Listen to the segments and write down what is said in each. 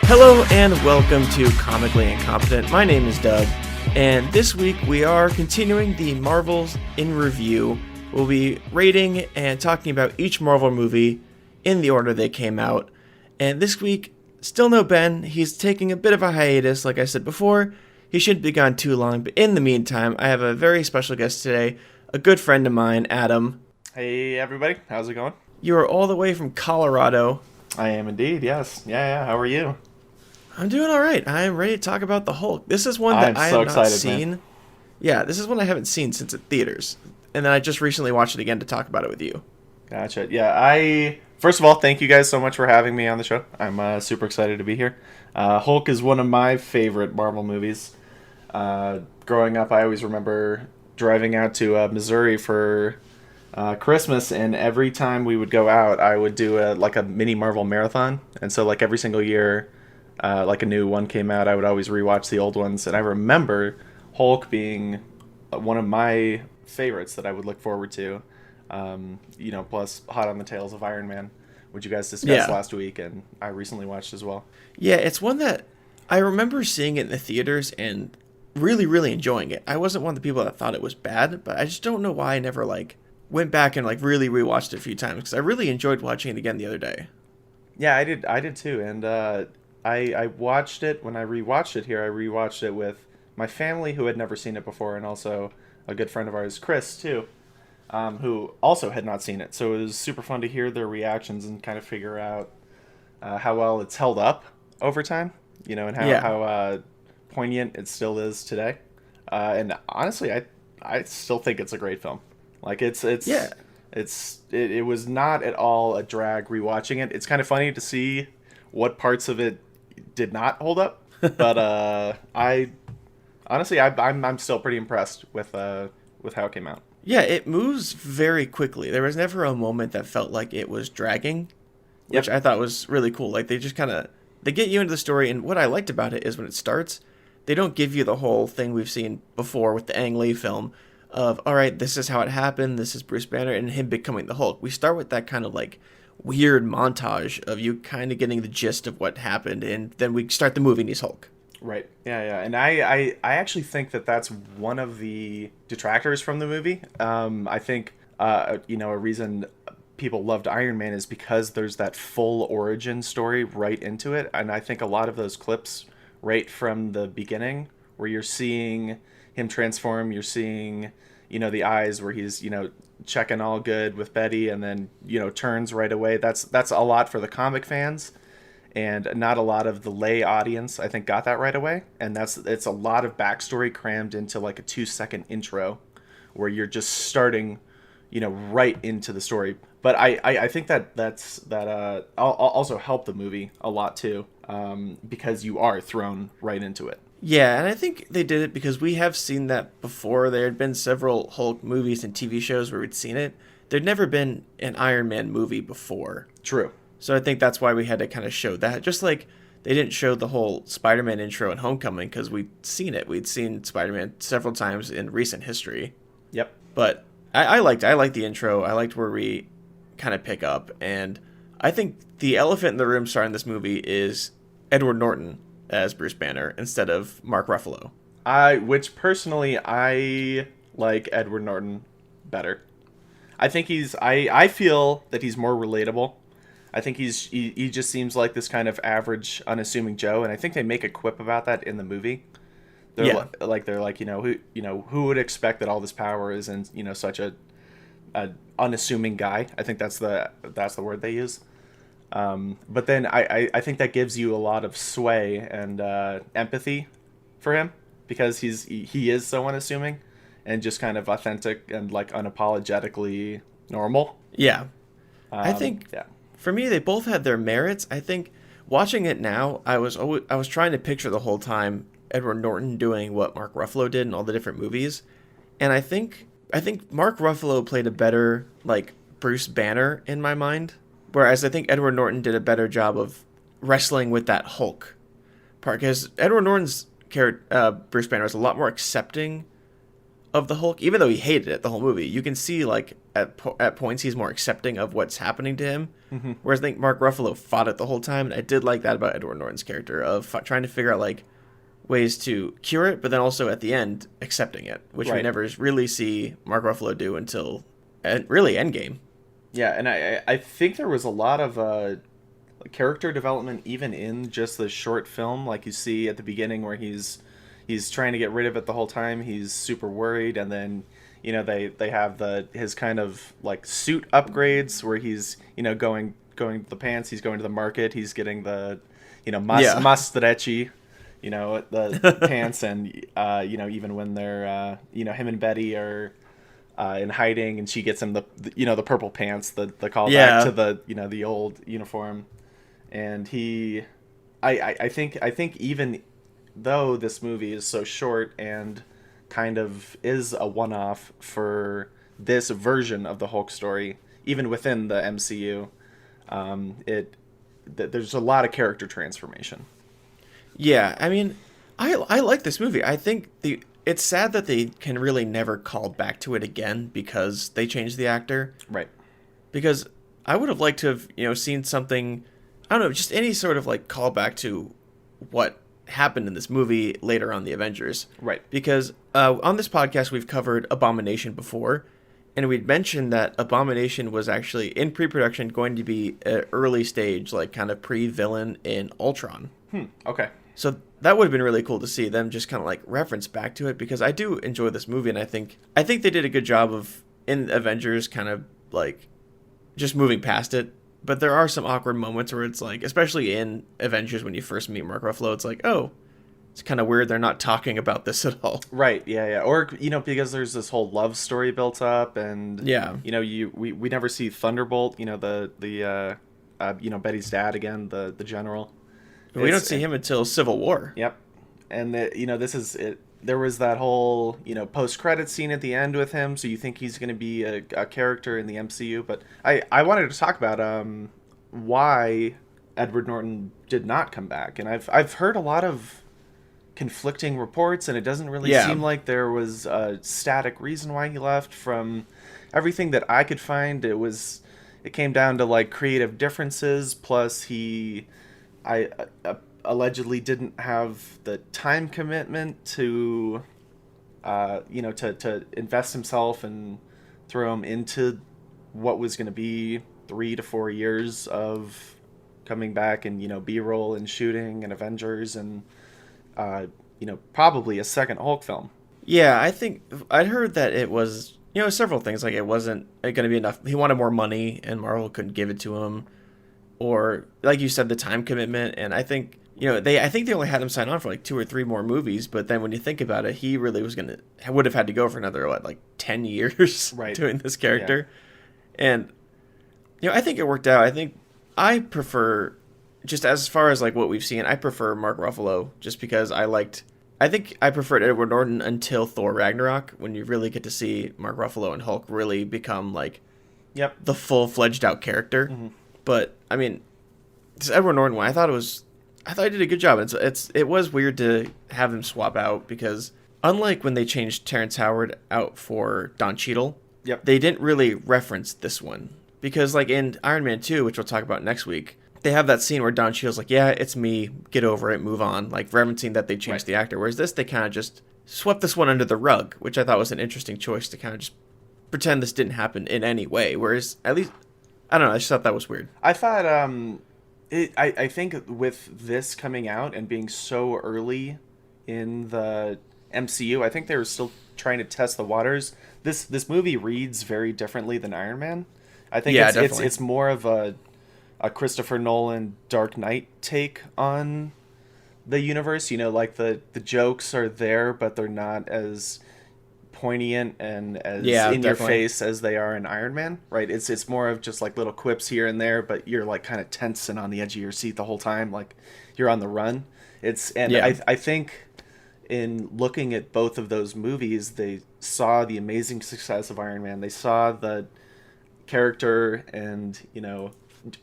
Hello and welcome to Comically Incompetent. My name is Doug, and this week we are continuing the Marvels in review. We'll be rating and talking about each Marvel movie in the order they came out. And this week, still no Ben. He's taking a bit of a hiatus, like I said before. He shouldn't be gone too long, but in the meantime, I have a very special guest today, a good friend of mine, Adam. Hey everybody, how's it going? You are all the way from Colorado. I am indeed, yes. Yeah, how are you? I'm doing all right. I am ready to talk about the Hulk. This is one that I have not seen. Man. Yeah, this is one I haven't seen since at theaters. And then I just recently watched it again to talk about it with you. Gotcha. Yeah, first of all, thank you guys so much for having me on the show. I'm super excited to be here. Hulk is one of my favorite Marvel movies. Growing up, I always remember driving out to Missouri for Christmas, and every time we would go out, I would do a mini Marvel marathon. And so every single year, a new one came out, I would always rewatch the old ones. And I remember Hulk being one of my favorites that I would look forward to. Plus hot on the tails of Iron Man, which you guys discussed last week, and I recently watched as well. Yeah, it's one that I remember seeing it in the theaters and really, really enjoying it. I wasn't one of the people that thought it was bad, but I just don't know why I never went back and really rewatched it a few times, because I really enjoyed watching it again the other day. Yeah, I did too, and I watched it. When I rewatched it here, I rewatched it with my family who had never seen it before, and also a good friend of ours, Chris, too, who also had not seen it. So it was super fun to hear their reactions and kind of figure out how well it's held up over time, and how poignant it still is today. And honestly, I still think it's a great film. It was not at all a drag rewatching it. It's kind of funny to see what parts of it did not hold up, but I'm still pretty impressed with how it came out. Yeah, it moves very quickly. There was never a moment that felt like it was dragging, which I thought was really cool. They just they get you into the story, and what I liked about it is when it starts, they don't give you the whole thing we've seen before with the Ang Lee film of, all right, this is how it happened, this is Bruce Banner and him becoming the Hulk. We start with that kind of weird montage of you kind of getting the gist of what happened, and then we start the movie and he's Hulk. Right. Yeah. And I actually think that that's one of the detractors from the movie. I think, a reason people loved Iron Man is because there's that full origin story right into it. And I think a lot of those clips right from the beginning where you're seeing him transform, you're seeing, the eyes where he's, checking all good with Betty and then, turns right away. That's a lot for the comic fans. And not a lot of the lay audience, I think, got that right away. And it's a lot of backstory crammed into a 2-second intro where you're just starting, right into the story. But I think that also helped the movie a lot too, because you are thrown right into it. Yeah, and I think they did it because we have seen that before. There had been several Hulk movies and TV shows where we'd seen it. There'd never been an Iron Man movie before. True. So I think that's why we had to kind of show that. Just like they didn't show the whole Spider-Man intro in Homecoming because we'd seen it. We'd seen Spider-Man several times in recent history. Yep. But I liked the intro. I liked where we kind of pick up. And I think the elephant in the room starring this movie is Edward Norton as Bruce Banner instead of Mark Ruffalo. Which personally, I like Edward Norton better. I think I feel that he's more relatable. I think he just seems like this kind of average, unassuming Joe, and I think they make a quip about that in the movie. They're who would expect that all this power is in such a unassuming guy. I think that's the word they use. But then I think that gives you a lot of sway and empathy for him because he is so unassuming and just kind of authentic and unapologetically normal. Yeah, I think. Yeah. For me, they both had their merits. I think watching it now, I was trying to picture the whole time Edward Norton doing what Mark Ruffalo did in all the different movies, and I think Mark Ruffalo played a better Bruce Banner in my mind, whereas I think Edward Norton did a better job of wrestling with that Hulk part, because Edward Norton's character, Bruce Banner, is a lot more accepting of the Hulk, even though he hated it the whole movie. You can see like at points he's more accepting of what's happening to him, whereas I think Mark Ruffalo fought it the whole time, and I did like that about Edward Norton's character of trying to figure out like ways to cure it, but then also at the end accepting it, which we never really see Mark Ruffalo do until really Endgame. Yeah, and I think there was a lot of character development even in just the short film, like you see at the beginning where he's trying to get rid of it the whole time. He's super worried, and then they have his kind of like suit upgrades where he's going the pants. He's going to the market. He's getting the Masterecci, the pants, and even when they're him and Betty are in hiding, and she gets him the purple pants, the callback to the old uniform, and I think even though this movie is so short and kind of is a one-off for this version of the Hulk story, even within the MCU, there's a lot of character transformation. Yeah, I mean, I like this movie. I think it's sad that they can really never call back to it again because they changed the actor. Right. Because I would have liked to have, seen something, I don't know, just any sort of like callback to what happened in this movie later on the Avengers. Right. Because on this podcast we've covered Abomination before, and we'd mentioned that Abomination was actually in pre-production going to be an early stage, like kind of pre-villain in Ultron. Okay. So that would have been really cool to see them just kind of like reference back to it, because I do enjoy this movie, and I think they did a good job of in Avengers kind of like just moving past it. But there are some awkward moments where it's like, especially in Avengers when you first meet Mark Ruffalo, it's like, oh, it's kind of weird they're not talking about this at all. Right. Yeah. Or because there's this whole love story built up, and we never see Thunderbolt, the Betty's dad again, the general. We don't see him until Civil War. Yep. And this is it. There was that whole post-credit scene at the end with him, so you think he's going to be a character in the MCU. But I wanted to talk about why Edward Norton did not come back, and I've heard a lot of conflicting reports, and it doesn't really seem like there was a static reason why he left. From everything that I could find, it came down to like creative differences, plus he allegedly didn't have the time commitment to invest himself and throw him into what was going to be 3 to 4 years of coming back and B-roll and shooting and Avengers and probably a second Hulk film. Yeah, I think I'd heard that it was several things, like it wasn't going to be enough. He wanted more money and Marvel couldn't give it to him, or like you said, the time commitment. And I think I think they only had him sign on for like 2 or 3 more movies, but then when you think about it, he really would have had to go for another 10 years doing this character. Yeah. And I think it worked out. I think I prefer, just as far as like what we've seen, I prefer Mark Ruffalo, just because I think I preferred Edward Norton until Thor Ragnarok, when you really get to see Mark Ruffalo and Hulk really become like the full-fledged out character. Mm-hmm. But I mean, this Edward Norton one, I thought he did a good job. It was weird to have him swap out, because unlike when they changed Terrence Howard out for Don Cheadle, they didn't really reference this one. Because like in Iron Man 2, which we'll talk about next week, they have that scene where Don Cheadle's like, yeah, it's me, get over it, move on, like referencing that they changed the actor. Whereas this, they kind of just swept this one under the rug, which I thought was an interesting choice, to kind of just pretend this didn't happen in any way. Whereas, at least, I don't know, I just thought that was weird. I thought, I think with this coming out and being so early in the MCU, I think they were still trying to test the waters. This movie reads very differently than Iron Man. I think it's more of a Christopher Nolan Dark Knight take on the universe. Like the jokes are there, but they're not as poignant and as in your face as they are in Iron Man, right? It's more of just like little quips here and there, but you're like kind of tense and on the edge of your seat the whole time, like you're on the run. I think in looking at both of those movies, they saw the amazing success of Iron Man. They saw the character and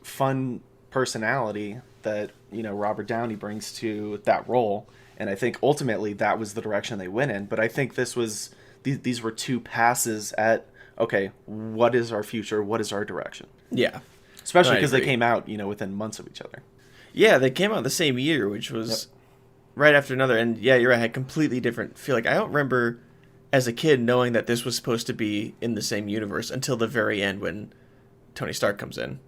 fun personality that Robert Downey brings to that role. And I think ultimately that was the direction they went in. But I think these were two passes at, okay, what is our future? What is our direction? Yeah. Especially because they came out, within months of each other. Yeah, they came out the same year, which was right after another. And yeah, you're right, had completely different feel. Like, I don't remember as a kid knowing that this was supposed to be in the same universe until the very end when Tony Stark comes in.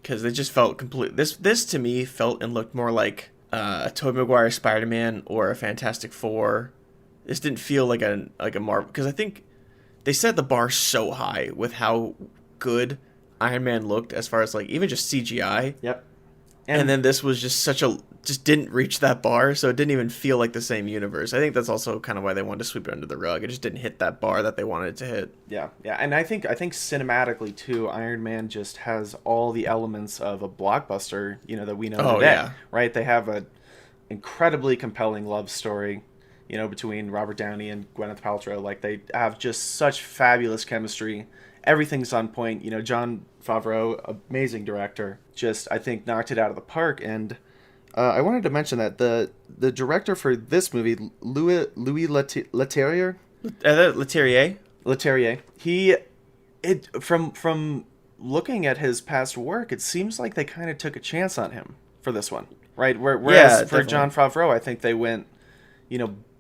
Because they just felt complete. This to me felt and looked more like a Tobey Maguire Spider-Man or a Fantastic Four. This didn't feel like a Marvel, because I think they set the bar so high with how good Iron Man looked as far as like even just CGI. Yep. And then this was just just didn't reach that bar, so it didn't even feel like the same universe. I think that's also kind of why they wanted to sweep it under the rug. It just didn't hit that bar that they wanted it to hit. Yeah, and I think cinematically too, Iron Man just has all the elements of a blockbuster, that we know today. Yeah. Right? They have an incredibly compelling love story, between Robert Downey and Gwyneth Paltrow. Like, they have just such fabulous chemistry. Everything's on point. Jon Favreau, amazing director, just, I think, knocked it out of the park. And I wanted to mention that the director for this movie, Louis Leterrier, from looking at his past work, it seems like they kind of took a chance on him for this one, right? Whereas for Jon Favreau, I think they went,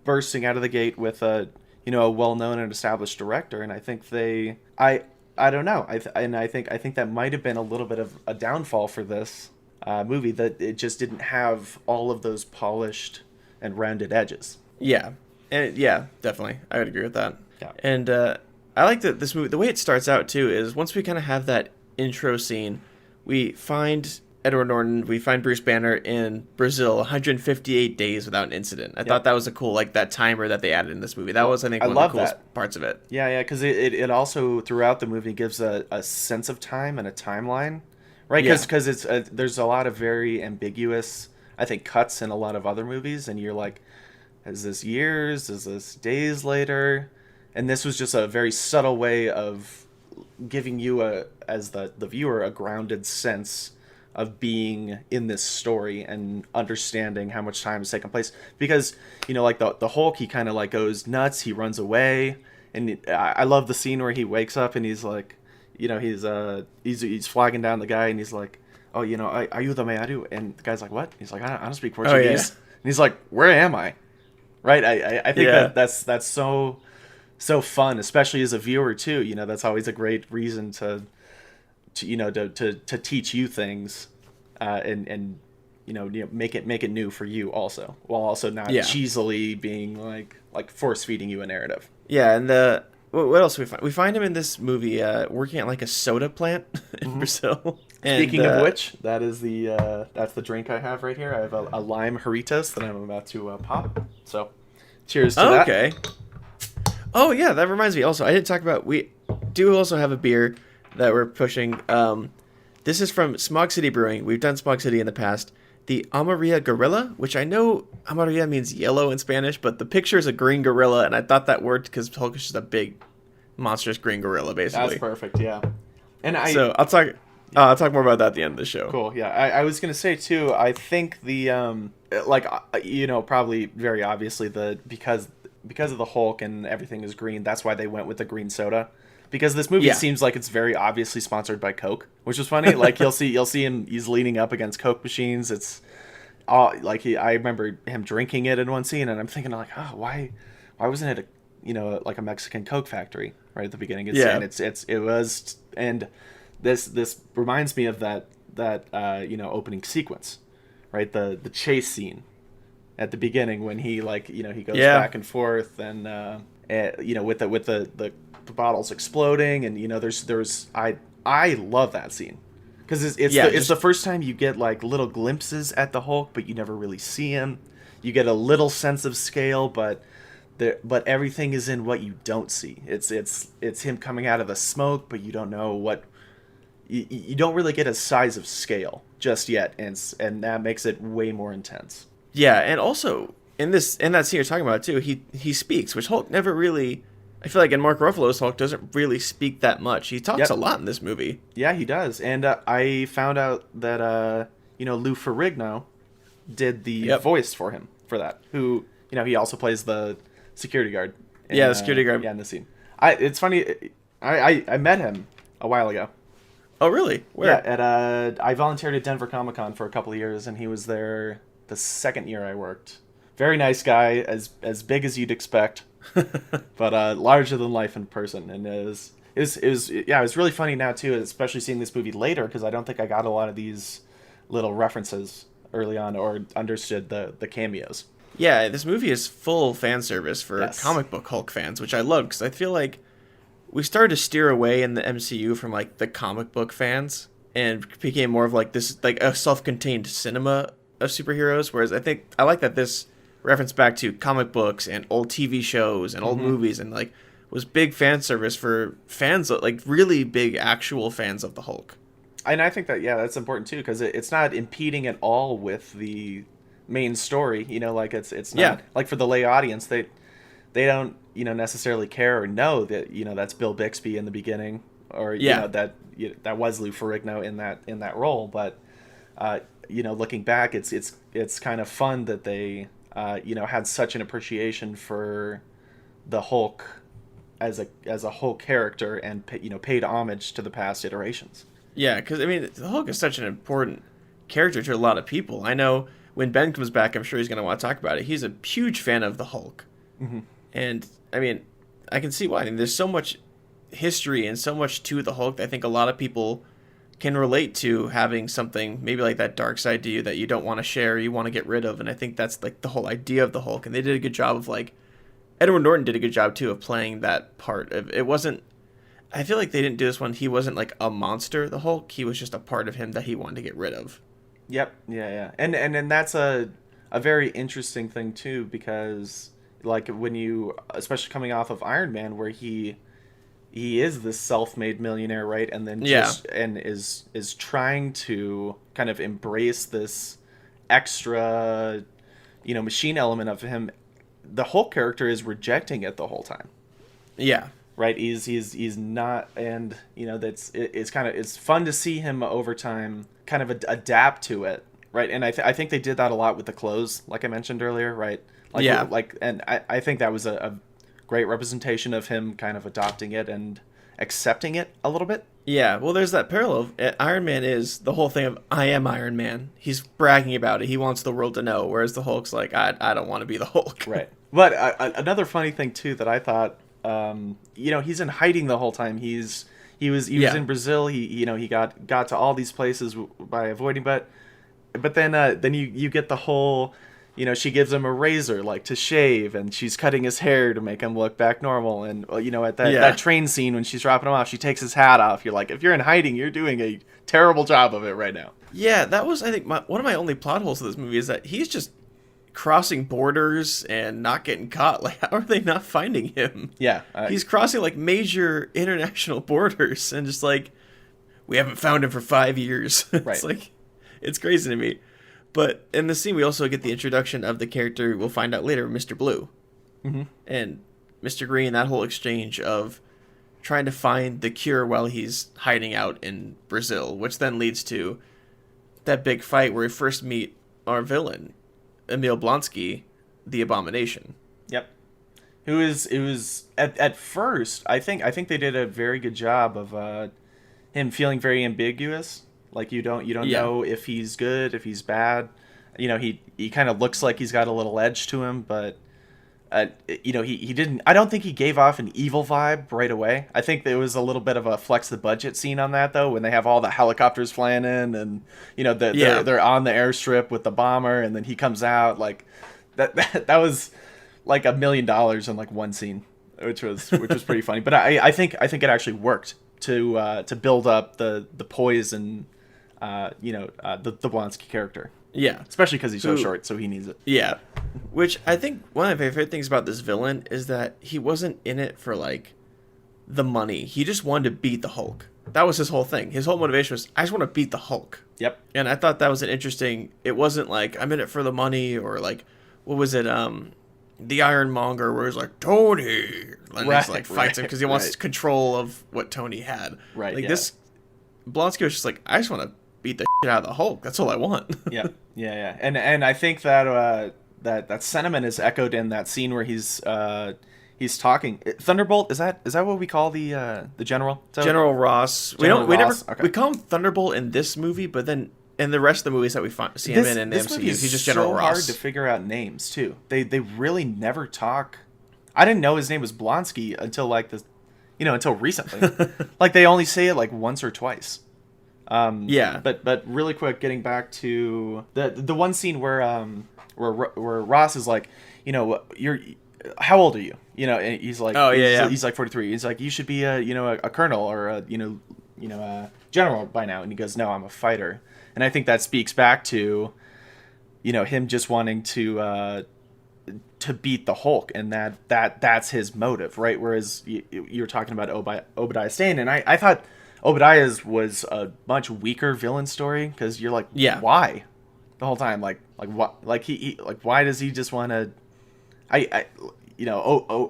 bursting out of the gate with a well-known and established director, and I think I don't know. I think that might have been a little bit of a downfall for this movie, that it just didn't have all of those polished and rounded edges. Yeah, and yeah, definitely, I would agree with that. Yeah. And I like that this movie. The way it starts out too is once we kind of have that intro scene, we find Edward Norton, we find Bruce Banner in Brazil 158 days without an incident. I thought that was a cool, like, that timer that they added in this movie. That was, I think, one of the coolest parts of it. Yeah, because it also, throughout the movie, gives a sense of time and a timeline, right? Because it's there's a lot of very ambiguous, I think, cuts in a lot of other movies, and you're like, is this years? Is this days later? And this was just a very subtle way of giving you, as the viewer, a grounded sense of being in this story and understanding how much time has taken place. Because, like the Hulk, he kind of like goes nuts, he runs away, and I love the scene where he wakes up and he's like, he's flagging down the guy, and he's like, oh, are you the Meadu? And the guy's like, what? He's like, I don't speak Portuguese. Oh, yeah. And he's like, where am I? Right? I think that's so fun, especially as a viewer too. That's always a great reason to teach you things, and make it new for you also, while also not cheesily being like force feeding you a narrative. Yeah, and what else do we find? We find him in this movie working at like a soda plant in Brazil. Speaking of which, that's the drink I have right here. I have a lime Jarritos that I'm about to pop. So, cheers to that. Okay. Oh yeah, that reminds me. Also, I didn't talk about. We do also have a beer that we're pushing. This is from Smog City Brewing. We've done Smog City in the past. The Amarilla Gorilla, which I know Amarilla means yellow in Spanish, but the picture is a green gorilla, and I thought that worked because Hulk is just a big, monstrous green gorilla, basically. That's perfect, yeah. So I'll talk more about that at the end of the show. Cool, yeah. I was gonna say too, I think the probably very obviously because of the Hulk and everything is green, that's why they went with the green soda. Because this movie seems like it's very obviously sponsored by Coke, which is funny. Like you'll see him, he's leaning up against Coke machines. It's I remember him drinking it in one scene, and I'm thinking like, oh, why wasn't it like a Mexican Coke factory right at the beginning? It was, and this reminds me of that opening sequence, right? The chase scene at the beginning when he he goes back and forth and with the bottles exploding, and there's I love that scene because it's the first time you get like little glimpses at the Hulk, but you never really see him. You get a little sense of scale, but everything is in what you don't see. It's him coming out of the smoke, but you don't know what you don't really get a size of scale just yet, and that makes it way more intense. Yeah, and also in that scene you're talking about too, he speaks, which Hulk never really. I feel like in Mark Ruffalo's Hulk doesn't really speak that much. He talks a lot in this movie. Yeah, he does. And I found out that Lou Ferrigno did the voice for him for that. Who, he also plays the security guard. The security guard. Yeah, in the scene. It's funny. I met him a while ago. Oh, really? Where? Yeah, I volunteered at Denver Comic Con for a couple of years, and he was there the second year I worked. Very nice guy, as big as you'd expect, but larger than life in person. And it was really funny now too, especially seeing this movie later, because I don't think I got a lot of these little references early on or understood the cameos. Yeah, this movie is full fan service for comic book Hulk fans, which I love, because I feel like we started to steer away in the MCU from like the comic book fans and became more of like this, like a self-contained cinema of superheroes. Whereas I think I like that this reference back to comic books and old TV shows and old movies, and like was big fan service for fans, like really big actual fans of the Hulk. And I think that, that's important too, because it's not impeding at all with the main story. Like it's not like for the lay audience, they don't necessarily care or know that that's Bill Bixby in the beginning, or that was Lou Ferrigno in that role. But looking back, it's kind of fun that they had such an appreciation for the Hulk as a Hulk character, and paid homage to the past iterations. Yeah, because I mean, the Hulk is such an important character to a lot of people. I know when Ben comes back, I'm sure he's going to want to talk about it. He's a huge fan of the Hulk. And I mean, I can see why. I mean, there's so much history and so much to the Hulk that I think a lot of people can relate to, having something maybe like that dark side to you that you don't want to share, you want to get rid of. And I think that's like the whole idea of the Hulk. And they did a good job of, like, Edward Norton did a good job too of playing that part. It wasn't, I feel like they didn't do this one. He wasn't like a monster, the Hulk. He was just a part of him that he wanted to get rid of. Yep. Yeah. And that's a very interesting thing too, because like when you, especially coming off of Iron Man, where he is this self-made millionaire, right? And then and is trying to kind of embrace this extra, machine element of him. The Hulk character is rejecting it the whole time. Yeah. Right. He's not, and it's fun to see him over time kind of adapt to it. Right. And I think they did that a lot with the clothes, like I mentioned earlier. Right. And I think that was a great representation of him kind of adopting it and accepting it a little bit. Yeah, well, there's that parallel. Iron Man is the whole thing of, I am Iron Man. He's bragging about it. He wants the world to know, whereas the Hulk's like, I don't want to be the Hulk. Right. But another funny thing, too, that I thought, he's in hiding the whole time. He was in Brazil. He got to all these places by avoiding, but then you get the whole, she gives him a razor, like, to shave, and she's cutting his hair to make him look back normal. And, at that train scene when she's dropping him off, she takes his hat off. You're like, if you're in hiding, you're doing a terrible job of it right now. Yeah, that was, I think, one of my only plot holes of this movie is that he's just crossing borders and not getting caught. Like, how are they not finding him? Yeah. He's crossing, like, major international borders, and just like, we haven't found him for 5 years. It's right. like, it's crazy to me. But in the scene, we also get the introduction of the character we'll find out later, Mr. Blue. And Mr. Green, that whole exchange of trying to find the cure while he's hiding out in Brazil, which then leads to that big fight where we first meet our villain, Emil Blonsky, the Abomination. Yep. It was at first, I think they did a very good job of him feeling very ambiguous. Like you don't know if he's good, if he's bad. He kind of looks like he's got a little edge to him, but he didn't. I don't think he gave off an evil vibe right away. I think there was a little bit of a flex the budget scene on that though, when they have all the helicopters flying in, and they're on the airstrip with the bomber, and then he comes out like that was like $1 million in like one scene, which was pretty funny. But I think it actually worked to build up the poise and the Blonsky character. Yeah. Especially because he's so short, so he needs it. Yeah. Which I think one of my favorite things about this villain is that he wasn't in it for, like, the money. He just wanted to beat the Hulk. That was his whole thing. His whole motivation was, I just want to beat the Hulk. Yep. And I thought that was an interesting... It wasn't like, I'm in it for the money, or like, what was it, the Ironmonger, where he's like, Tony! And he's like, fights him because he wants control of what Tony had. Right, Like, this... Blonsky was just like, I just want to beat the shit out of the Hulk. That's all I want. Yeah. And I think that that sentiment is echoed in that scene where he's talking. Thunderbolt, is that what we call the general? General Ross. General Ross? Okay. We call him Thunderbolt in this movie, but then in the rest of the movies that we see him in the MCU, he's just General Ross. It's so hard to figure out names too. They really never talk. I didn't know his name was Blonsky until until recently. Like they only say it like once or twice. But really quick, getting back to the one scene where Ross is like, you're how old are you? And he's like, he's like 43. He's like, you should be a colonel or a general by now. And he goes, no, I'm a fighter. And I think that speaks back to, him just wanting to beat the Hulk, and that's his motive, right? Whereas you're talking about Obadiah Stane, and I thought Obadiah's was a much weaker villain story, because you're like, why the whole time, like what, like he like why does he just want to,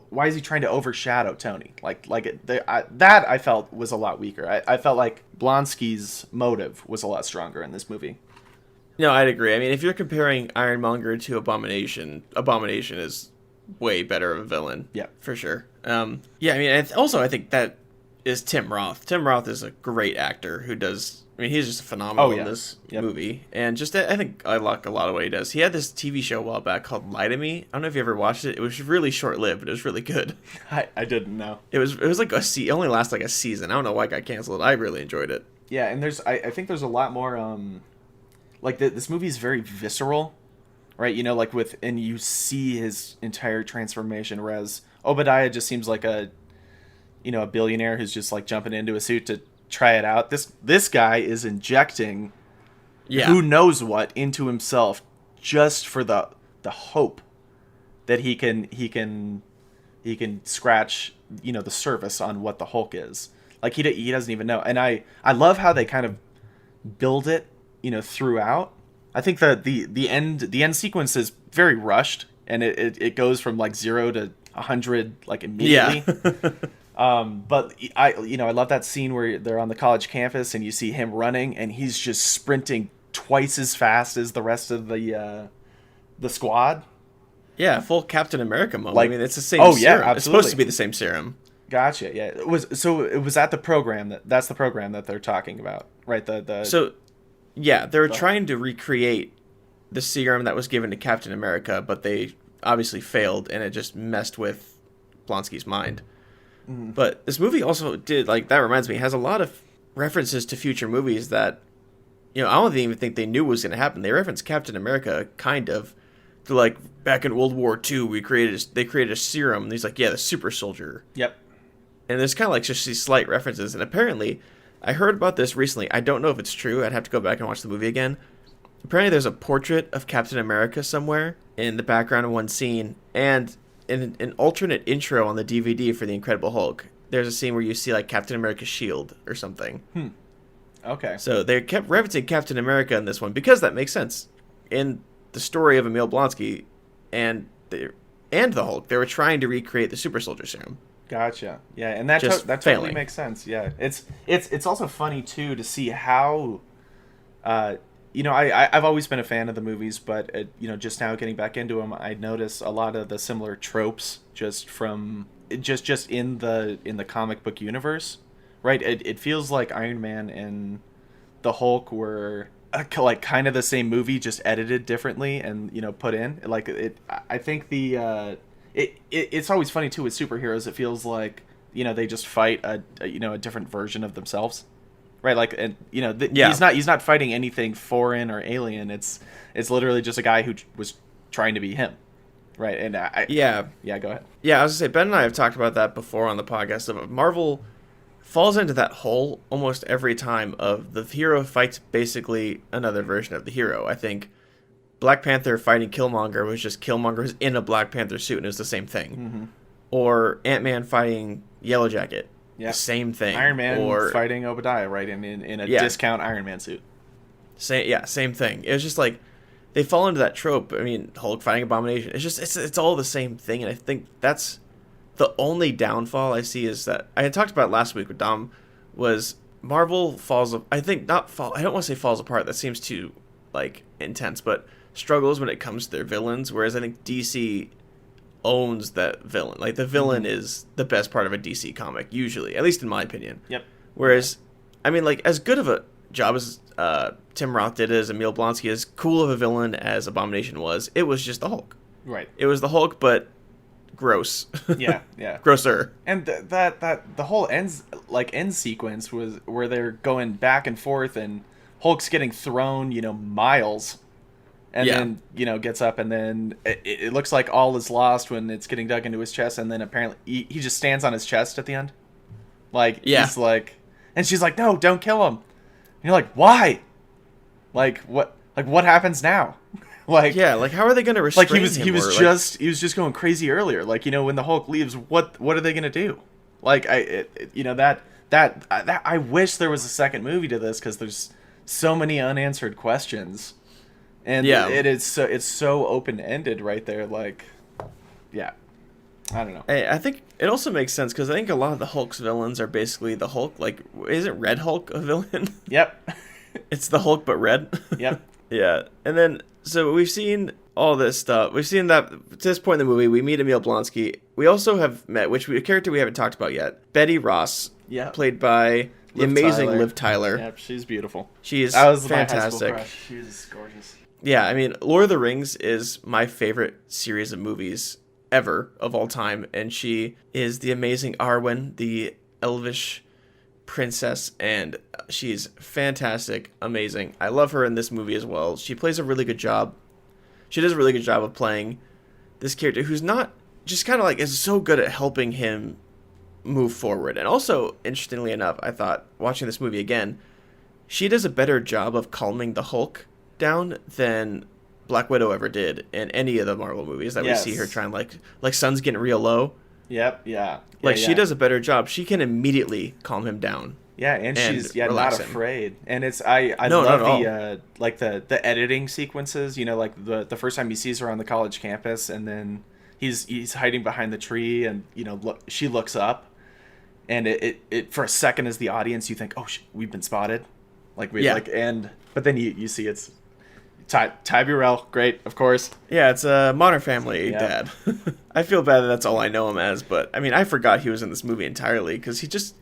why is he trying to overshadow Tony? That I felt was a lot weaker. I felt like Blonsky's motive was a lot stronger in this movie. No, I'd agree. I mean, if you're comparing Ironmonger to Abomination is way better of a villain. Yeah, for sure. I mean, I think that is Tim Roth. Tim Roth is a great actor who does. I mean, he's just phenomenal in this movie, and just I think I like a lot of what he does. He had this TV show a while back called Lie to Me. I don't know if you ever watched it. It was really short lived, but it was really good. I didn't know. It was like it only lasted like a season. I don't know why it got canceled. I really enjoyed it. Yeah, and I think there's a lot more this movie is very visceral, right? And you see his entire transformation, whereas Obadiah just seems like a billionaire who's just like jumping into a suit to try it out. This guy is injecting who knows what into himself just for the hope that he can scratch the surface on what the Hulk is. Like he doesn't even know. And I love how they kind of build it throughout. I think the end sequence is very rushed, and it goes from like 0 to 100 like immediately. But I love that scene where they're on the college campus and you see him running and he's just sprinting twice as fast as the rest of the squad. Yeah, full Captain America moment. I mean, it's the same serum. Yeah, absolutely. It's supposed to be the same serum. Gotcha. Yeah. It was at the program that's the program that they're talking about, right? They're trying to recreate the serum that was given to Captain America, but they obviously failed, and it just messed with Blonsky's mind. But this movie also that reminds me, has a lot of references to future movies that, I don't even think they knew was going to happen. They referenced Captain America, kind of. They're like, back in World War II, they created a serum, and he's like, the super soldier. Yep. And there's kind of like just these slight references, and apparently, I heard about this recently. I don't know if it's true. I'd have to go back and watch the movie again. Apparently, there's a portrait of Captain America somewhere in the background of one scene, and in an alternate intro on the DVD for The Incredible Hulk, there's a scene where you see like Captain America's shield or something. Okay. So they kept referencing Captain America in this one because that makes sense. In the story of Emil Blonsky and the Hulk, they were trying to recreate the super soldier serum. Gotcha. Yeah, and that totally makes sense. Yeah, it's also funny too to see how, I've always been a fan of the movies, but just now getting back into them, I notice a lot of the similar tropes just in the comic book universe, right? It feels like Iron Man and the Hulk were like kind of the same movie, just edited differently and put in like it. I think it's always funny too with superheroes. It feels like they just fight a different version of themselves, right? Like, and he's not fighting anything foreign or alien. It's literally just a guy who was trying to be him, right? And go ahead. Yeah, I was gonna say, Ben and I have talked about that before on the podcast. Marvel falls into that hole almost every time of the hero fights basically another version of the hero. I think Black Panther fighting Killmonger was just Killmonger was in a Black Panther suit and it was the same thing. Mm-hmm. Or Ant-Man fighting Yellow Jacket. Yeah. The same thing. Iron Man fighting Obadiah, right? In a discount Iron Man suit. Same thing. It was just like they fall into that trope. I mean, Hulk fighting Abomination. It's all the same thing, and I think that's the only downfall I see is that I had talked about last week with Dom was Marvel I think not fall. I don't want to say falls apart. That seems too like intense, but struggles when it comes to their villains. Whereas I think DC owns that villain. Like the villain is the best part of a DC comic, usually, at least in my opinion. Yep. Whereas, I mean, like as good of a job as Tim Roth did as Emil Blonsky, as cool of a villain as Abomination was, it was just the Hulk. Right. It was the Hulk, but gross. Yeah, yeah. Grosser. And that the whole end sequence was where they're going back and forth, and Hulk's getting thrown, miles, and then gets up, and then it looks like all is lost when it's getting dug into his chest, and then apparently he just stands on his chest at the end, he's like, and she's like, no, don't kill him. And you're like, why? Like what happens now? Like how are they going to restrain him? He was just going crazy earlier. When the Hulk leaves, what are they going to do? That I wish there was a second movie to this, because there's so many unanswered questions, and it's so open ended right there. I don't know. I think it also makes sense because I think a lot of the Hulk's villains are basically the Hulk. Like, isn't Red Hulk a villain? Yep. It's the Hulk but red. Yep. Yeah, and then so we've seen all this stuff. We've seen that to this point in the movie. We meet Emil Blonsky. We also have met, a character we haven't talked about yet, Betty Ross. Yeah. Played by the amazing Liv Tyler. Yep, she's beautiful. She is fantastic. My high school crush. She's gorgeous. Yeah, I mean, Lord of the Rings is my favorite series of movies ever of all time, and she is the amazing Arwen, the elvish princess, and she's fantastic, amazing. I love her in this movie as well. She plays a really good job. She does a really good job of playing this character who's not just kind of like is so good at helping him move forward. And also, interestingly enough, I thought watching this movie again, she does a better job of calming the Hulk down than Black Widow ever did in any of the Marvel movies that we see her trying, like Sun's getting real low. Yep, yeah. She does a better job. She can immediately calm him down. Yeah, and she's not afraid. And it's I no, love the editing sequences, the first time he sees her on the college campus, and then he's hiding behind the tree, and she looks up, and it for a second as the audience you think, "Oh, we've been spotted." But then you see it's Ty Burrell, great, of course. Yeah, it's a Modern Family dad. I feel bad that that's all I know him as, but I mean, I forgot he was in this movie entirely because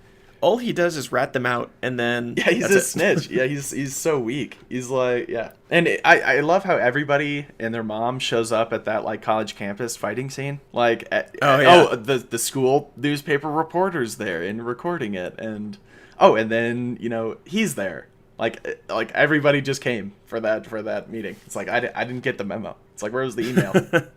all he does is rat them out, and then he's a snitch. Yeah, he's so weak. He's and I love how everybody and their mom shows up at that college campus fighting scene. The school newspaper reporter's there and recording it, and then he's there. Everybody just came for that meeting. It's I didn't get the memo. It's where was the email?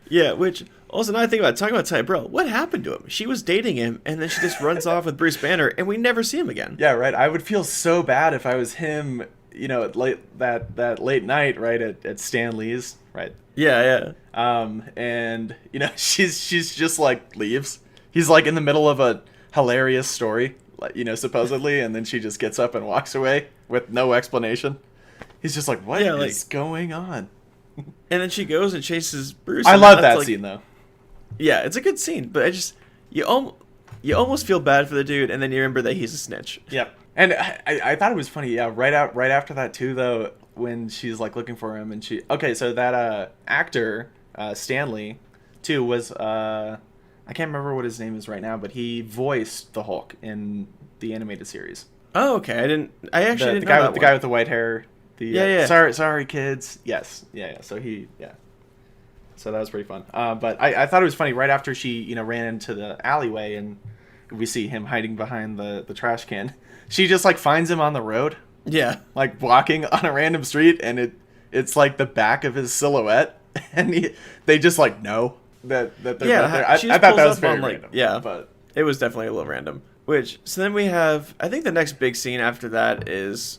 Yeah, which also now I think talking about Ty Burrell, what happened to him? She was dating him, and then she just runs off with Bruce Banner, and we never see him again. Yeah, right. I would feel so bad if I was him. That late night, right at Stan Lee's, right? Yeah. And she's just leaves. He's in the middle of a hilarious story, supposedly, and then she just gets up and walks away with no explanation. He's just what is going on? And then she goes and chases Bruce. I love that scene though. Yeah, it's a good scene, but you almost feel bad for the dude, and then you remember that he's a snitch. Yep. And I thought it was funny. Yeah, right after that too, though, when she's looking for him, and so that actor Stanley too was I can't remember what his name is right now, but he voiced the Hulk in the animated series. Oh, okay. I actually didn't know that the guy with the white hair. Sorry, kids. Yes. Yeah. So so that was pretty fun. But I thought it was funny right after she ran into the alleyway and we see him hiding behind the trash can. She just finds him on the road. Yeah. Walking on a random street, and it's the back of his silhouette, and they just know that they're both there. I thought that was very random. Yeah, but it was definitely a little random. So then we have, I think the next big scene after that is,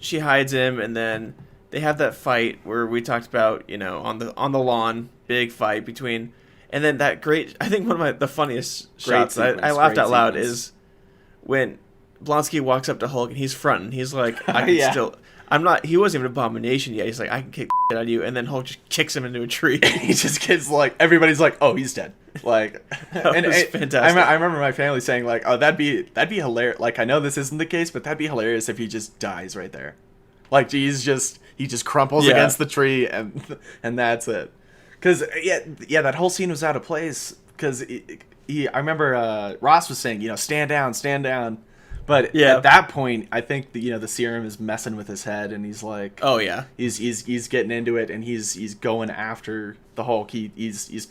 she hides him, and then they have that fight where we talked about, on the lawn, big fight between, and then that great, I think one of the funniest shots I laughed out loud is when Blonsky walks up to Hulk and he's fronting. He's like, I He wasn't even Abomination yet. He's like, I can kick the shit out of you, and then Hulk just kicks him into a tree. He just gets like, everybody's like, oh, he's dead. Like, That was fantastic. I remember my family saying like, oh, that'd be hilarious. Like, I know this isn't the case, but that'd be hilarious if he just dies right there. Like, he just crumples against the tree, and that's it. Because yeah, that whole scene was out of place. Because I remember Ross was saying, stand down. But at that point, I think the serum is messing with his head, and he's like, oh yeah, he's getting into it, and he's going after the Hulk. He's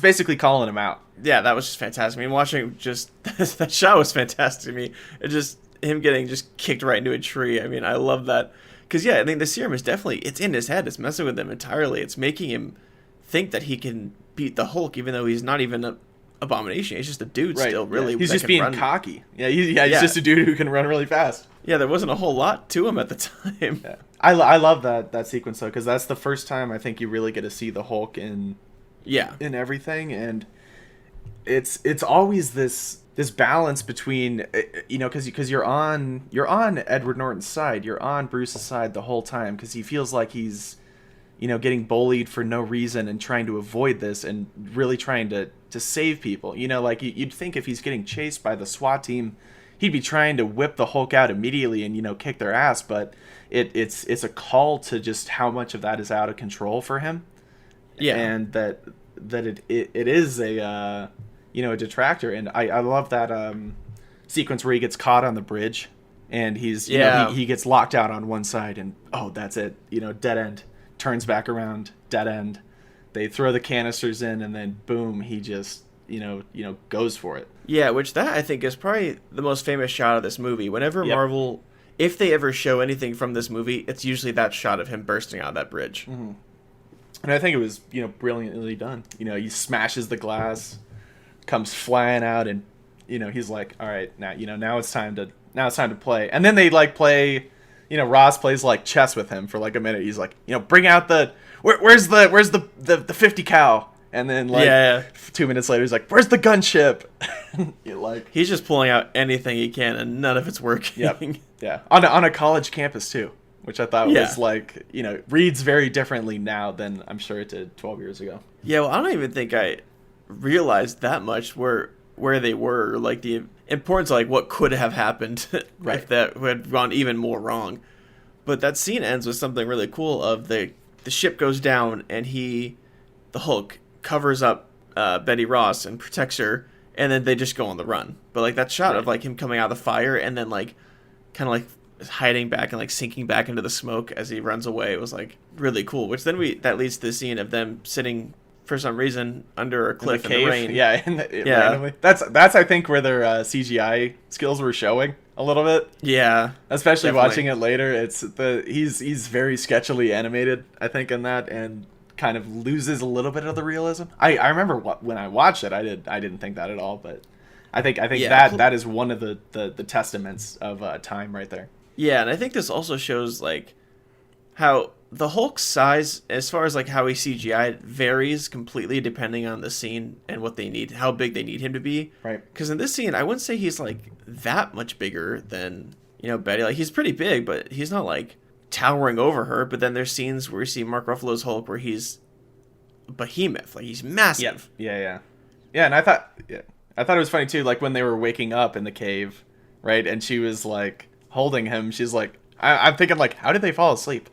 basically calling him out. Yeah, that was just fantastic. I mean, watching just that shot was fantastic to me. It just him getting just kicked right into a tree. I mean, I love that because I think the serum is definitely it's in his head. It's messing with him entirely. It's making him think that he can beat the Hulk, even though he's not even a Abomination. He's just a dude still, really. Yeah. He's just being cocky. Yeah, he's just a dude who can run really fast. Yeah, there wasn't a whole lot to him at the time. Yeah. I love that sequence though, because that's the first time I think you really get to see the Hulk in everything, and it's always this balance between because you're on Edward Norton's side, you're on Bruce's side the whole time, because he feels like he's getting bullied for no reason and trying to avoid this and really trying to save people. Like you'd think if he's getting chased by the SWAT team, he'd be trying to whip the Hulk out immediately and kick their ass. But it's a call to just how much of that is out of control for him. Yeah, and that it is a detractor. And I love that sequence where he gets caught on the bridge and he's he gets locked out on one side and that's it, dead end. Turns back around, dead end. They throw the canisters in, and then boom, he just goes for it. Yeah, which that I think is probably the most famous shot of this movie. Whenever Marvel, if they ever show anything from this movie, it's usually that shot of him bursting out of that bridge. Mm-hmm. And I think it was brilliantly done. He smashes the glass, comes flying out, and he's like, all right, now it's time to play. And then they play. Ross plays chess with him for a minute. He's like, bring out where's the 50 cal? And then 2 minutes later, he's like, where's the gunship? He's just pulling out anything he can, and none of it's working. Yep. Yeah, on a college campus too, which I thought was reads very differently now than I'm sure it did 12 years ago. Yeah, well, I don't even think I realized that much where they were, the importance of what could have happened if that had gone even more wrong. But that scene ends with something really cool of the ship goes down and the Hulk covers up Betty Ross and protects her, and then they just go on the run. But that shot of him coming out of the fire and then kind of hiding back and sinking back into the smoke as he runs away, it was really cool. Which then that leads to the scene of them sitting for some reason under a cliff in the rain. Yeah, randomly. That's I think where their CGI skills were showing a little bit. Yeah, especially definitely. Watching it later, he's very sketchily animated, I think, in that, and kind of loses a little bit of the realism. I remember when I watched it, I didn't think that at all, but I think that is one of the testaments of time right there. Yeah, and I think this also shows how the Hulk's size, as far as how he CGI'd, varies completely depending on the scene and what they need, how big they need him to be. Right. Because in this scene, I wouldn't say he's that much bigger than Betty. He's pretty big, but he's not towering over her. But then there's scenes where you see Mark Ruffalo's Hulk where he's a behemoth, he's massive. Yeah. And I thought it was funny too, when they were waking up in the cave, right? And she was holding him. She's like, I'm thinking how did they fall asleep?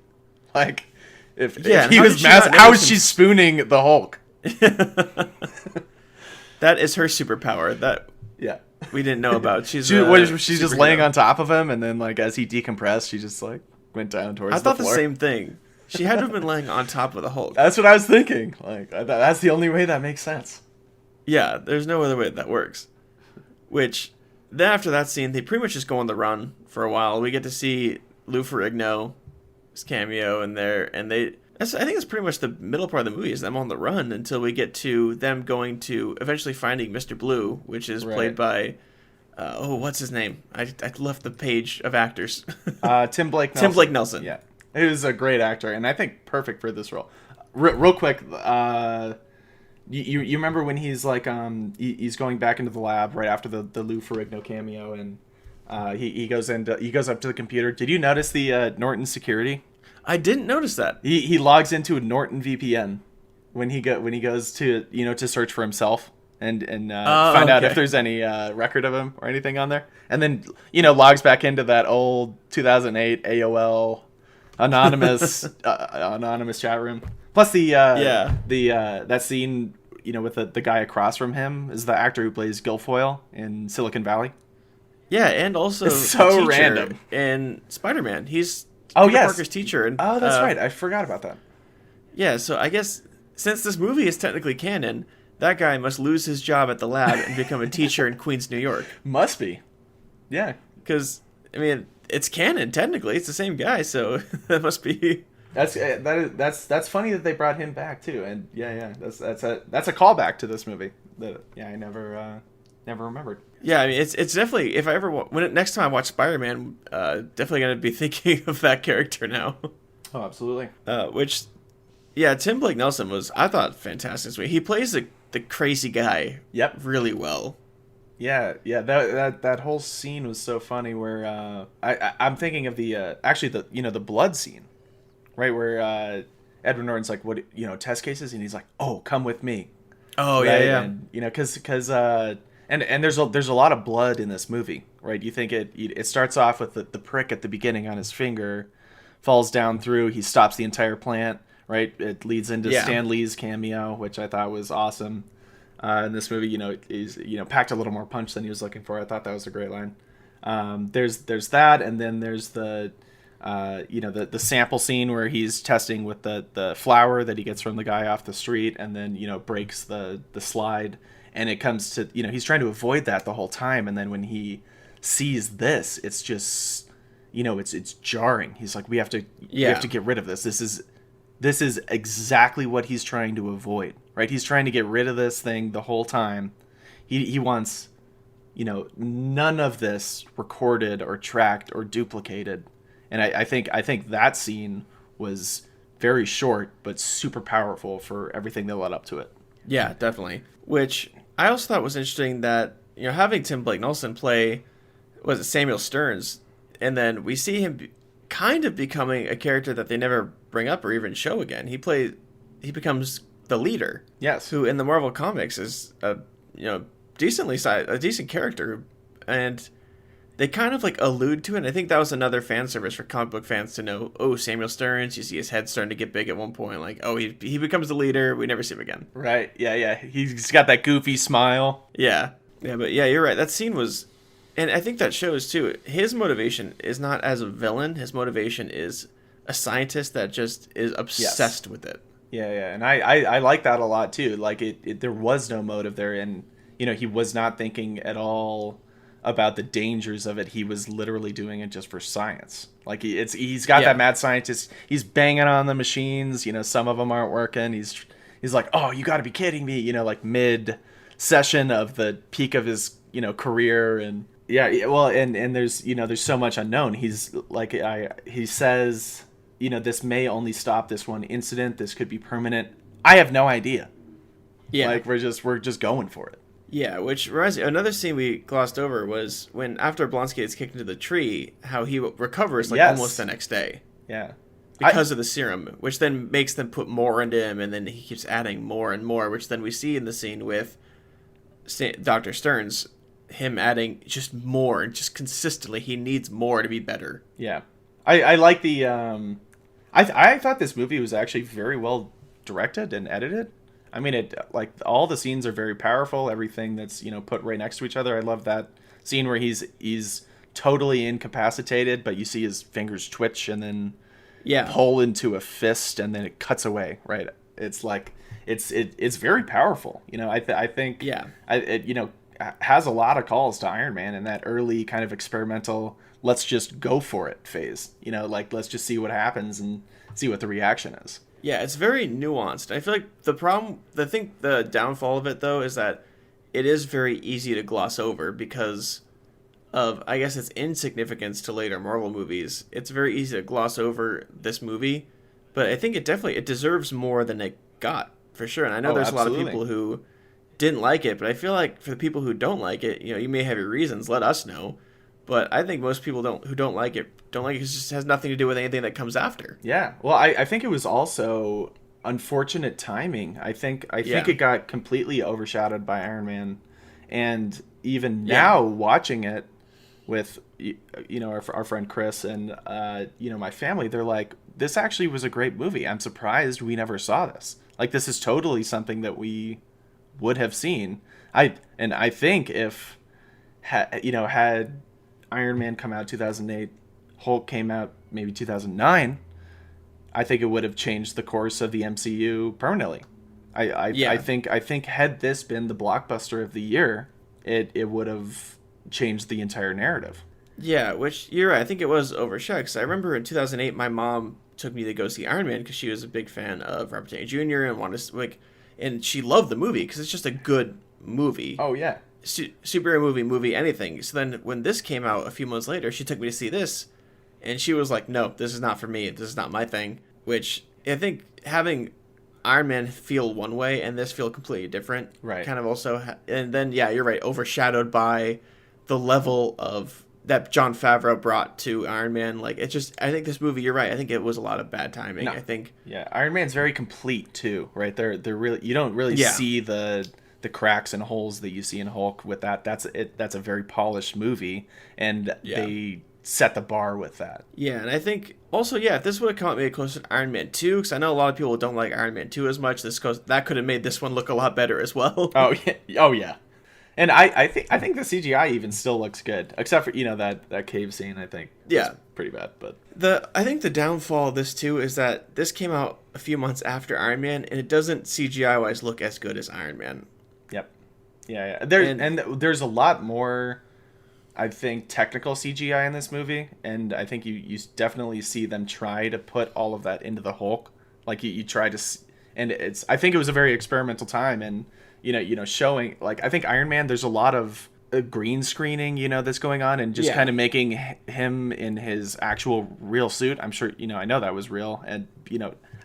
If he was massive, how is she spooning the Hulk? That is her superpower. That we didn't know about. She's just laying on top of him, and then as he decompressed, she just went down towards the floor. I thought the same thing. She had to have been laying on top of the Hulk. That's what I was thinking. That's the only way that makes sense. Yeah, there's no other way that works. Which then after that scene, they pretty much just go on the run for a while. We get to see Lou Ferrigno's cameo in there, and I think it's pretty much the middle part of the movie is them on the run until we get to them going to eventually finding Mr. Blue, which is played by what's his name? I left the page of actors. Tim Blake Nelson. Tim Blake Nelson. Yeah, he was a great actor, and I think perfect for this role. Real quick, you remember when he's he's going back into the lab right after the Lou Ferrigno cameo, and He goes up to the computer. Did you notice the Norton security? I didn't notice that. He logs into a Norton VPN when he goes to to search for himself and find out if there's any record of him or anything on there, and then logs back into that old 2008 AOL anonymous anonymous chat room. Plus that scene with the guy across from him is the actor who plays Guilfoyle in Silicon Valley. Yeah, and also it's so random. In Spider-Man, he's Peter Parker's teacher. And, that's right. I forgot about that. Yeah, so I guess since this movie is technically canon, that guy must lose his job at the lab and become a teacher in Queens, New York. Must be. Yeah. Because, I mean, it's canon, technically. It's the same guy, so that must be... That's funny that they brought him back, too. And, that's a callback to this movie that, I never remembered. Yeah, I mean, it's definitely... If I ever... next time I watch Spider-Man, definitely going to be thinking of that character now. Oh, absolutely. Which... Yeah, Tim Blake Nelson was, I thought, fantastic. He plays the crazy guy really well. Yeah, that whole scene was so funny where I'm thinking of the the blood scene, right, where Edward Norton's like, what, test cases, and he's like, oh, come with me. Oh, right? yeah. And, because and there's a lot of blood in this movie, right? You think it starts off with the prick at the beginning on his finger, falls down through, he stops the entire plant. Right, it leads into Stan Lee's cameo, which I thought was awesome. In this movie, he's packed a little more punch than he was looking for. I thought that was a great line. There's that, and then there's the sample scene where he's testing with the flour that he gets from the guy off the street, and then breaks the slide, and it comes to he's trying to avoid that the whole time, and then when he sees this, it's just it's jarring. He's like, we have to get rid of this. This is exactly what he's trying to avoid, right? He's trying to get rid of this thing the whole time. He wants, none of this recorded or tracked or duplicated. And I think that scene was very short, but super powerful for everything that led up to it. Yeah, definitely. Which I also thought was interesting that, having Tim Blake Nelson play, was it Samuel Stearns? And then we see him kind of becoming a character that they never bring up or even show again. He becomes the leader. Yes. Who in the Marvel comics is a decent character, and they kind of allude to it. And I think that was another fan service for comic book fans to know. Oh, Samuel Stearns. You see his head starting to get big at one point. He becomes the leader. We never see him again. Right. Yeah. He's got that goofy smile. Yeah. But you're right. That scene was. And I think that shows, too, his motivation is not as a villain. His motivation is a scientist that just is obsessed with it. Yeah. And I like that a lot, too. There was no motive there. And, he was not thinking at all about the dangers of it. He was literally doing it just for science. He's got that mad scientist. He's banging on the machines. Some of them aren't working. He's like, oh, you got to be kidding me. Mid-session of the peak of his, career. And well, and there's so much unknown. He's he says, this may only stop this one incident. This could be permanent. I have no idea. Yeah, we're just going for it. Yeah, which reminds me, another scene we glossed over was when after Blonsky gets kicked into the tree, how he recovers almost the next day. Yeah, because of the serum, which then makes them put more into him, and then he keeps adding more and more, which then we see in the scene with Dr. Stearns. Him adding just more, just consistently, he needs more to be better. Yeah, I like the. I thought this movie was actually very well directed and edited. I mean, all the scenes are very powerful. Everything that's put right next to each other. I love that scene where he's totally incapacitated, but you see his fingers twitch and then pull into a fist, and then it cuts away. Right? It's it's very powerful. I think has a lot of calls to Iron Man in that early kind of experimental, let's just go for it phase. Let's just see what happens and see what the reaction is. Yeah, it's very nuanced. I feel like the downfall of it, though, is that it is very easy to gloss over because of, I guess, its insignificance to later Marvel movies. It's very easy to gloss over this movie, but I think it deserves more than it got, for sure. And I know there's absolutely a lot of people who didn't like it, but I feel like for the people who don't like it, you may have your reasons, let us know. But I think most people who don't like it because it just has nothing to do with anything that comes after. Yeah. Well, I think it was also unfortunate timing. I think it got completely overshadowed by Iron Man, and even now watching it with our friend Chris and my family, they're like, this actually was a great movie. I'm surprised we never saw this. Like, this is totally something that we would have seen. I think if had Iron Man come out 2008, Hulk came out maybe 2009, I think it would have changed the course of the MCU permanently. I think had this been the blockbuster of the year, it would have changed the entire narrative. Yeah, which you're right. I think it was overshadowed. 'Cause I remember in 2008, my mom took me to go see Iron Man because she was a big fan of Robert Downey Jr. and wanted to and she loved the movie because it's just a good movie. Oh yeah, superhero movie, anything. So then when this came out a few months later, she took me to see this, and she was like, "No, this is not for me. This is not my thing." Which I think having Iron Man feel one way and this feel completely different, right? Kind of also, and then you're right, overshadowed by the level of that Jon Favreau brought to Iron Man. Like, it's just, I think this movie, you're right. I think it was a lot of bad timing. No. I think, Iron Man's very complete too, right? They're really, you don't really see the cracks and holes that you see in Hulk with that. That's a very polished movie, and they set the bar with that. Yeah, and I think also, if this would have come out maybe closer to Iron Man 2, because I know a lot of people don't like Iron Man 2 as much, that could have made this one look a lot better as well. Oh yeah. And I think the CGI even still looks good, except for that cave scene. I think is pretty bad. But I think the downfall of this too is that this came out a few months after Iron Man, and it doesn't CGI wise look as good as Iron Man. Yep. Yeah. There's a lot more, I think, technical CGI in this movie, and I think you definitely see them try to put all of that into the Hulk. Like you try to, and I think it was a very experimental time, and showing, like, I think Iron Man, there's a lot of green screening, that's going on, and just kind of making him in his actual real suit. I'm sure, I know that was real, and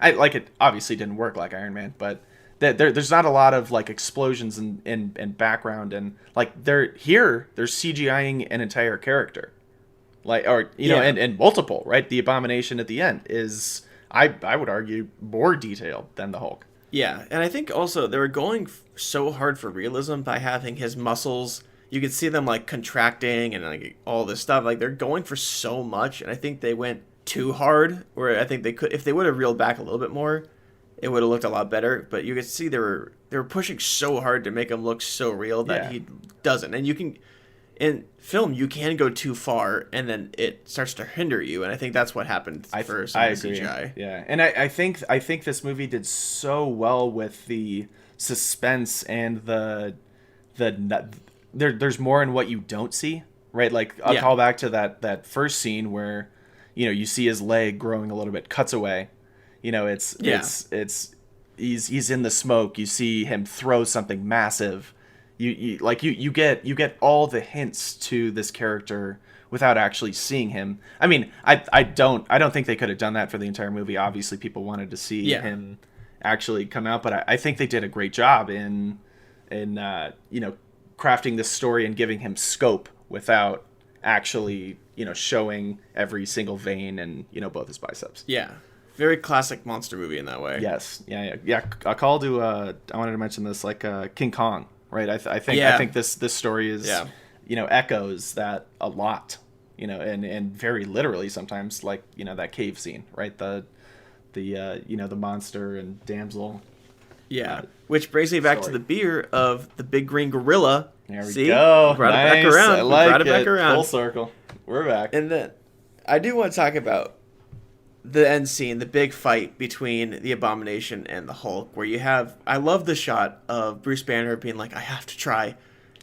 I like it. Obviously, didn't work like Iron Man, but there's not a lot of like explosions and background, and like they're CGIing an entire character, like, or and multiple, right? The Abomination at the end is, I would argue, more detailed than the Hulk. Yeah, and I think also they were going so hard for realism by having his muscles. You could see them like contracting and like all this stuff. Like, they're going for so much, and I think they went too hard. Where I think they could, if they would have reeled back a little bit more, it would have looked a lot better. But you could see they were pushing so hard to make him look so real that he doesn't. And you can, in film, you can go too far, and then it starts to hinder you. And I think that's what happened for some of the CGI. Yeah, and I think this movie did so well with the suspense and there's more in what you don't see, right? Like, I'll call back to that first scene where you see his leg growing a little bit, cuts away. It's he's in the smoke. You see him throw something massive. You get all the hints to this character without actually seeing him. I mean, I don't think they could have done that for the entire movie. Obviously, people wanted to see him actually come out, but I think they did a great job in crafting this story and giving him scope without actually showing every single vein and both his biceps. Yeah. Very classic monster movie in that way. Yes. Yeah. A call to I wanted to mention this, like King Kong, right? I think this story is echoes that a lot, and very literally sometimes, like that cave scene, right? The monster and damsel. Yeah. Which brings me back to the beer of the big green gorilla. There we go. Brought nice. It back around. I like brought it back around. Full circle. We're back. And then I do want to talk about the end scene, the big fight between the Abomination and the Hulk, where you have, I love the shot of Bruce Banner being like, I have to try.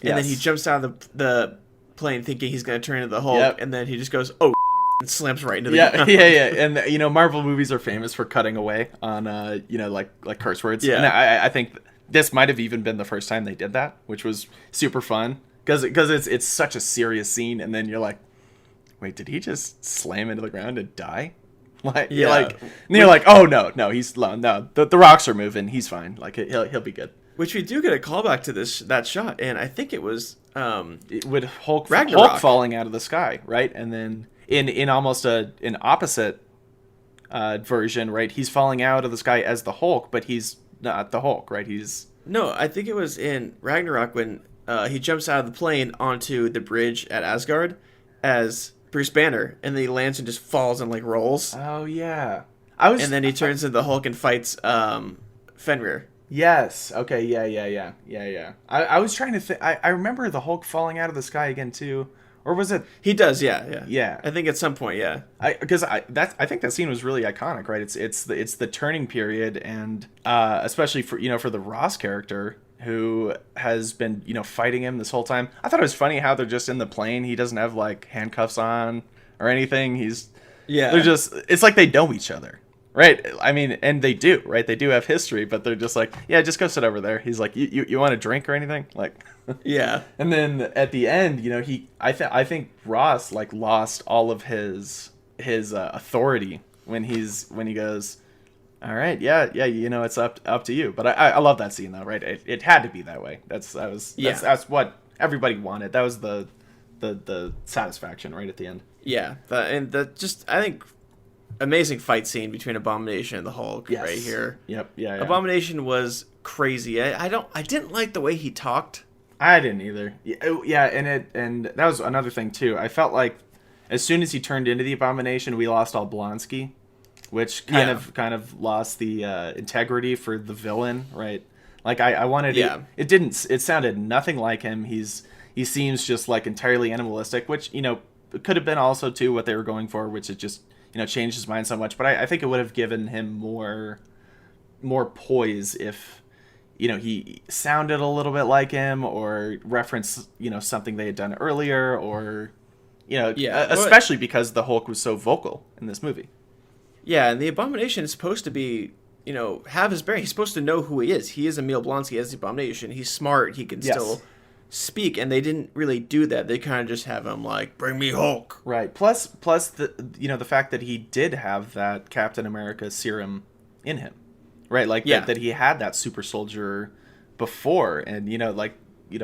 And then he jumps out of the plane thinking he's going to turn into the Hulk, and then he just goes, oh, and slams right into the ground. Yeah. And, Marvel movies are famous for cutting away on, like curse words. Yeah. And I think this might have even been the first time they did that, which was super fun. Because it's such a serious scene, and then you're like, wait, did he just slam into the ground and die? You're like, oh no, he's no. The rocks are moving. He's fine. Like he'll be good. Which we do get a callback to that shot, and I think it was With Hulk Ragnarok. falling out of the sky, right? And then in almost an opposite version, right? He's falling out of the sky as the Hulk, but he's not the Hulk, right? He's No, I think it was in Ragnarok when he jumps out of the plane onto the bridge at Asgard as Bruce Banner, and then he lands and just falls and like rolls, oh yeah, and then he turns into the Hulk and fights Fenrir. Yes. Okay. Yeah. I was trying to think. I remember the Hulk falling out of the sky again too, or was it? He does, yeah. Yeah. I think at some point, yeah. I think that scene was really iconic, right? It's the turning period, and especially for the Ross character who has been fighting him this whole time. I thought it was funny how they're just in the plane. He doesn't have like handcuffs on or anything. They're just, it's like they know each other. Right, I mean, and they do, right? They do have history, but they're just like, yeah, just go sit over there. He's like, you want a drink or anything, like, Yeah. And then at the end, I think Ross like lost all of his authority when he goes, all right, yeah, it's up to you. But I love that scene though, right? It had to be that way. That's what everybody wanted. That was the satisfaction right at the end. Yeah, I think amazing fight scene between Abomination and the Hulk right here. Yep. Yeah. Abomination was crazy. I didn't like the way he talked. I didn't either. Yeah, and that was another thing too. I felt like as soon as he turned into the Abomination, we lost all Blonsky, which kind of lost the integrity for the villain, right? Like I wanted it sounded nothing like him. He seems just like entirely animalistic, which it could have been also too what they were going for, which it just changed his mind so much. But I think it would have given him more poise if he sounded a little bit like him, or referenced something they had done earlier, or especially because the Hulk was so vocal in this movie. Yeah, and the Abomination is supposed to be have his bearing. He's supposed to know who he is. He is Emil Blonsky as the Abomination. He's smart. He can still speak, and they didn't really do that. They kind of just have him like, bring me Hulk. Right. Plus the fact that he did have that Captain America serum in him. Right, like that he had that super soldier before, and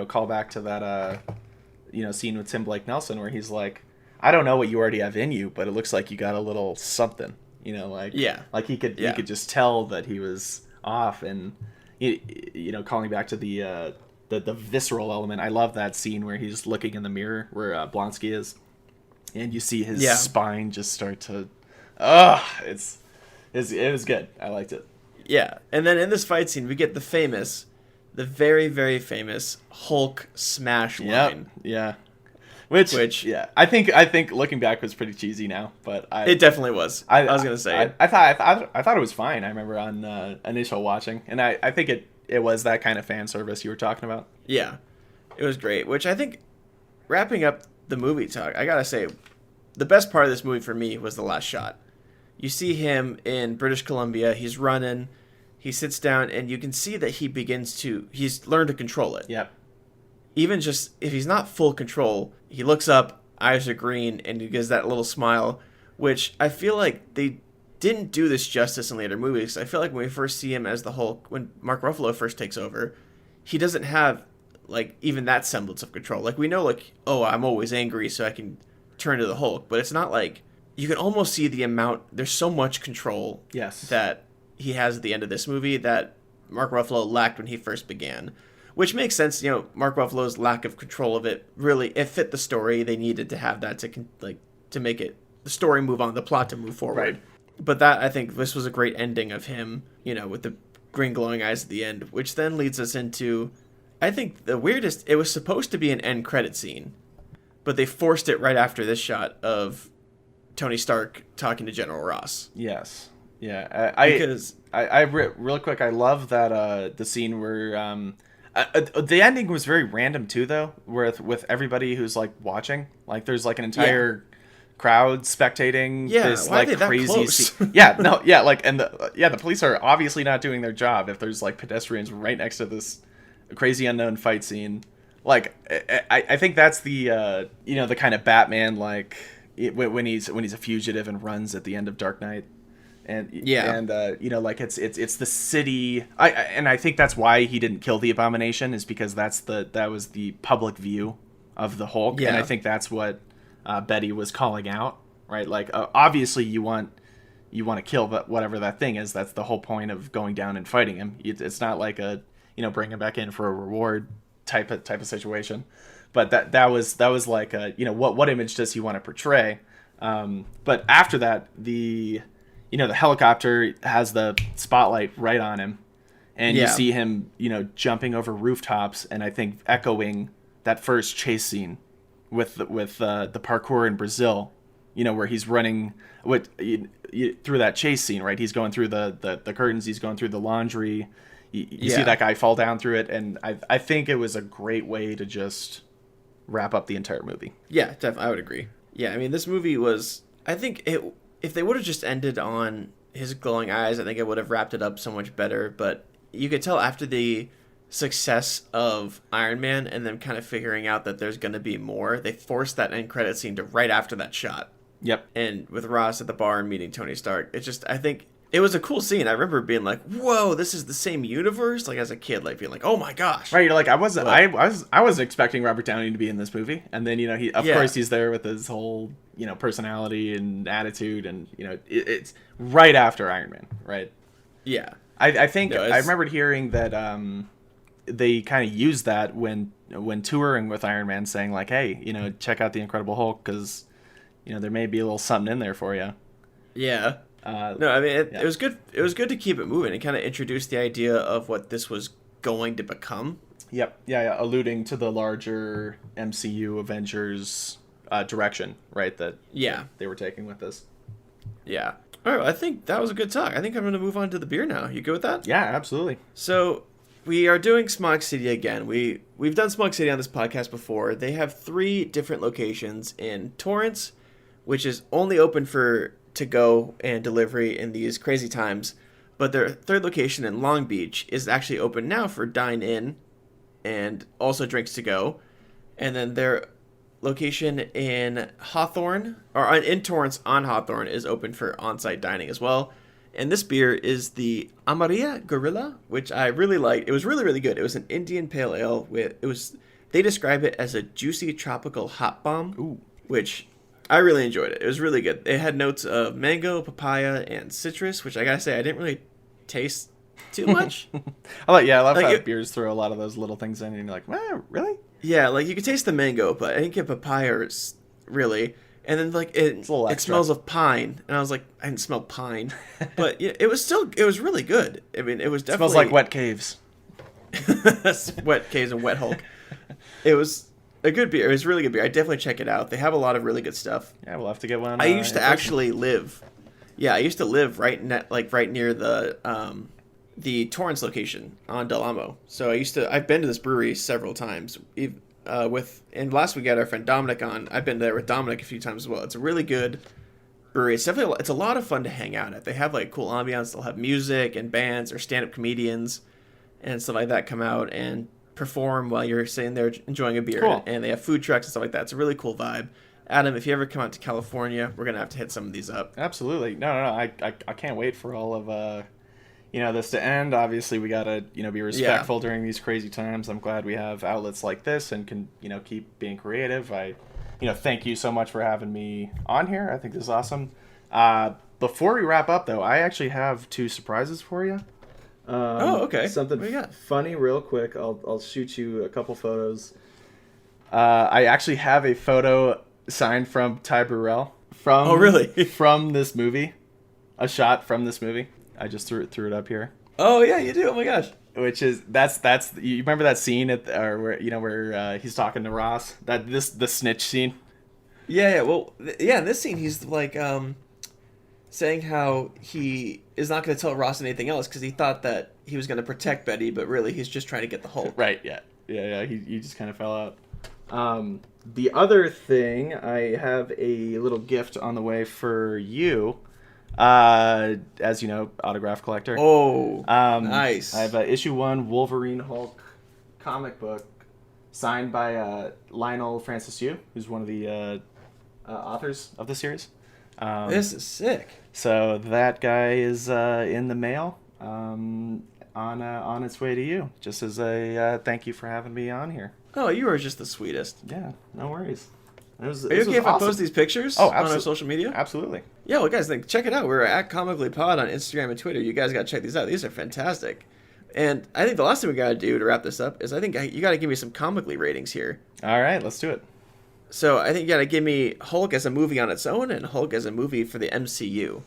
call back to that scene with Tim Blake Nelson where he's like, I don't know what you already have in you, but it looks like you got a little something, like he could just tell that he was off, and calling back to the visceral element. I love that scene where he's looking in the mirror where Blonsky is, and you see his spine just start to, it was good. I liked it. Yeah, and then in this fight scene, we get the very, very famous Hulk smash line. Yeah. Which I think looking back was pretty cheesy now, but it definitely was. I was gonna say it. I thought it was fine. I remember on initial watching, and I think it was that kind of fan service you were talking about. Yeah, it was great. Which I think, wrapping up the movie talk, I gotta say, the best part of this movie for me was the last shot. You see him in British Columbia. He's running. He sits down, and you can see that he's learned to control it. Yep. Even just if he's not full control, he looks up, eyes are green, and he gives that little smile, which I feel like they didn't do this justice in later movies. I feel like when we first see him as the Hulk, when Mark Ruffalo first takes over, he doesn't have like even that semblance of control. Like we know, like, oh, I'm always angry, so I can turn to the Hulk, but it's not like. You can almost see the amount. There's so much control that he has at the end of this movie that Mark Ruffalo lacked when he first began, which makes sense. Mark Ruffalo's lack of control of it it fit the story. They needed to have that to make it the story move on, the plot to move forward. Right. But I think this was a great ending of him, with the green glowing eyes at the end, which then leads us into, I think the weirdest. It was supposed to be an end credit scene, but they forced it right after this shot of Tony Stark talking to General Ross. Yes. Yeah. Real quick, I love that the scene where the ending was very random too, though, with everybody who's like watching. Like there's like an entire crowd spectating this why like are they crazy that close? The police are obviously not doing their job if there's like pedestrians right next to this crazy unknown fight scene. Like I think that's the the kind of Batman like. When he's a fugitive and runs at the end of Dark Knight, and Yeah. and like it's the city. I think that's why he didn't kill the Abomination, is because that was the public view of the Hulk, and I Yeah. think that's what Betty was calling out, right? Like obviously you want to kill whatever that thing is. That's the whole point of going down and fighting him. It's not like a bring him back in for a reward type of situation. But that was like what image does he want to portray? But after that, the helicopter has the spotlight right on him, and you see him jumping over rooftops, and I think echoing that first chase scene with the parkour in Brazil, where he's running through that chase scene, right? He's going through the curtains, he's going through the laundry. You see that guy fall down through it, and I think it was a great way to just wrap up the entire movie. Yeah, definitely, I would agree. Yeah, I mean, this movie was, I think if they would have just ended on his glowing eyes, I think it would have wrapped it up so much better. But you could tell after the success of Iron Man and them kind of figuring out that there's going to be more, they forced that end credit scene to right after that shot. Yep. And with Ross at the bar and meeting Tony Stark, it's just, I think it was a cool scene. I remember being like, "Whoa, this is the same universe!" Like as a kid, like being like, "Oh my gosh!" Right? You're like, I was expecting Robert Downey to be in this movie, and then he of course he's there with his whole personality and attitude, and it's right after Iron Man, right? Yeah. I think I remembered hearing that they kind of used that when touring with Iron Man, saying like, "Hey, check out the Incredible Hulk because there may be a little something in there for you." Yeah. No, I mean it was good. It was good to keep it moving. It kind of introduced the idea of what this was going to become. Yep. Yeah. Alluding to the larger MCU Avengers direction, right? That they were taking with this. Yeah. All right. Well, I think that was a good talk. I think I'm going to move on to the beer now. You good with that? Yeah, absolutely. So we are doing Smog City again. We've done Smog City on this podcast before. They have 3 different locations in Torrance, which is only open for to go and delivery in these crazy times, but their 3rd location in Long Beach is actually open now for dine in and also drinks to go, and then their location in Hawthorne or in Torrance on Hawthorne is open for on-site dining as well. And this beer is the Amarilla Gorilla, which I really liked. It was really, really good. It was an Indian pale ale they describe it as a juicy tropical hop bomb, which I really enjoyed it. It was really good. It had notes of mango, papaya, and citrus, which I gotta say I didn't really taste too much. I love how beers throw a lot of those little things in, and you're like, "Wow, really?" Yeah, like you could taste the mango, but I didn't get papaya really. And then like it smells of pine, and I was like, I didn't smell pine, but it was really good. I mean, it was definitely smells like wet caves. Wet caves and wet Hulk. It was a good beer. It was a really good beer. I definitely check it out. They have a lot of really good stuff. Yeah, we'll have to get one. I used to actually live. Yeah, I used to live right near the Torrance location on Del Amo. So I've been to this brewery several times. And last week we had our friend Dominic on. I've been there with Dominic a few times as well. It's a really good brewery. It's a lot of fun to hang out at. They have like cool ambiance. They'll have music and bands or stand-up comedians and stuff like that come out and perform while you're sitting there enjoying a beer. Cool. And they have food trucks and stuff like that. It's a really cool vibe. Adam, if you ever come out to California, we're gonna have to hit some of these up. Absolutely. No. I can't wait for all of this to end. Obviously, we gotta be respectful during these crazy times. I'm glad we have outlets like this and can keep being creative. I thank you so much for having me on here. I think this is awesome. Before we wrap up, though, I actually have 2 surprises for you. Okay. Something what do you got? funny, real quick. I'll shoot you a couple photos. I actually have a photo signed from Ty Burrell from. Oh, really? From this movie, a shot from this movie. I just threw it up here. Oh yeah, you do. Oh my gosh. Which is that's you remember that scene where he's talking to Ross, the snitch scene. Yeah. Well, in this scene he's like saying how he is not going to tell Ross anything else because he thought that he was going to protect Betty, but really he's just trying to get the Hulk. Right. Yeah. He just kind of fell out. The other thing, I have a little gift on the way for you. As you know, autograph collector. Oh, nice. I have issue 1 Wolverine Hulk comic book signed by Lionel Francis Yu, who's one of the authors of the series. This is sick. So that guy is in the mail, on its way to you. Just as a thank you for having me on here. Oh, you are just the sweetest. Yeah, no worries. Are you okay if I post these pictures on our social media? Absolutely. Yeah, well, guys, check it out. We're at Comically Pod on Instagram and Twitter. You guys got to check these out. These are fantastic. And I think the last thing we got to do to wrap this up is you got to give me some comically ratings here. All right, let's do it. So I think you got to give me Hulk as a movie on its own and Hulk as a movie for the MCU.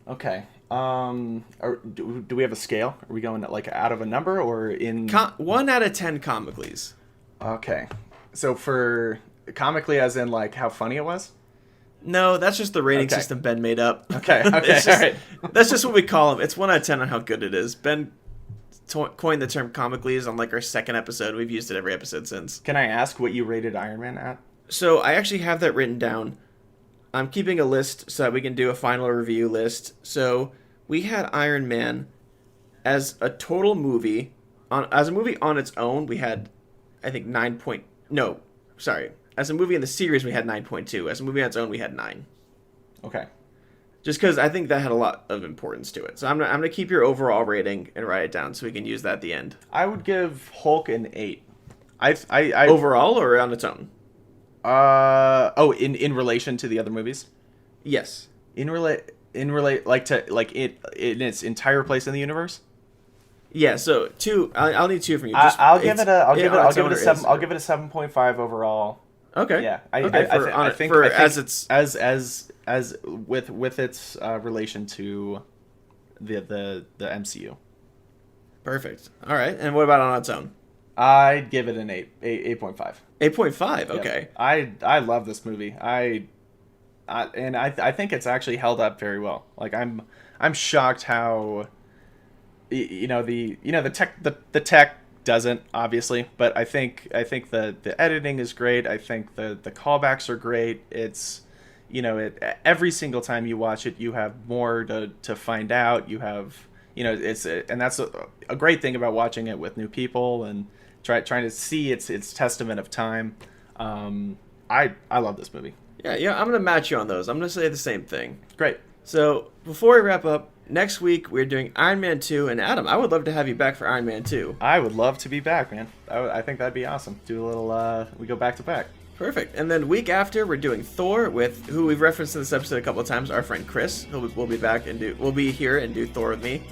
Okay. Do we have a scale? Are we going like out of a number or in 1 out of 10 comicallys? Okay. So for comically, as in like how funny it was? No, that's just the rating system Ben made up. Okay. All right. That's just what we call them. It's 1 out of 10 on how good it is. Ben coined the term comicallys on like our second episode. We've used it every episode since. Can I ask what you rated Iron Man at? So I actually have that written down. I'm keeping a list so that we can do a final review list. So we had Iron Man as a total movie. As a movie on its own, we had, I think, As a movie in the series, we had 9.2. As a movie on its own, we had 9. Okay. Just because I think that had a lot of importance to it. So I'm gonna keep your overall rating and write it down so we can use that at the end. I would give Hulk an 8. I overall or on its own? In relation to the other movies? Yes. In its entire place in the universe? Yeah, so 2. I'll need 2 from you. I'll give it a 7.5 overall. Okay. Yeah. I think as with its relation to the MCU. Perfect. All right. And what about on its own? I'd give it an 8.5. 8.5. Okay. Yeah. I love this movie. I think it's actually held up very well. Like I'm shocked how the tech doesn't, obviously, but I think the editing is great. I think the callbacks are great. It's every single time you watch it, you have more to find out. You have and that's a great thing about watching it with new people and trying to see its testament of time. I love this movie. Yeah, I'm gonna match you on those. I'm gonna say the same thing. Great. So before we wrap up, next week we're doing Iron Man 2, and Adam, I would love to have you back for Iron Man 2. I would love to be back, man. I think that'd be awesome. Do a little, we go back to back. Perfect. And then week after, we're doing Thor with who we've referenced in this episode a couple of times, our friend Chris. We'll be back and we'll be here and do Thor with me.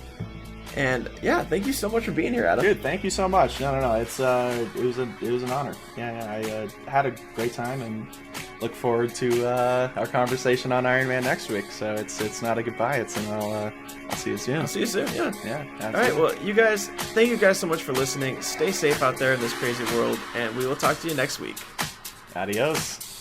And yeah, thank you so much for being here, Adam. Dude, thank you so much. No, it's it was an honor. Yeah, I had a great time and look forward to our conversation on Iron Man next week. So it's not a goodbye. It's an I'll see you soon. I'll see you soon. Yeah. Absolutely. All right. Well, you guys, thank you guys so much for listening. Stay safe out there in this crazy world, and we will talk to you next week. Adios.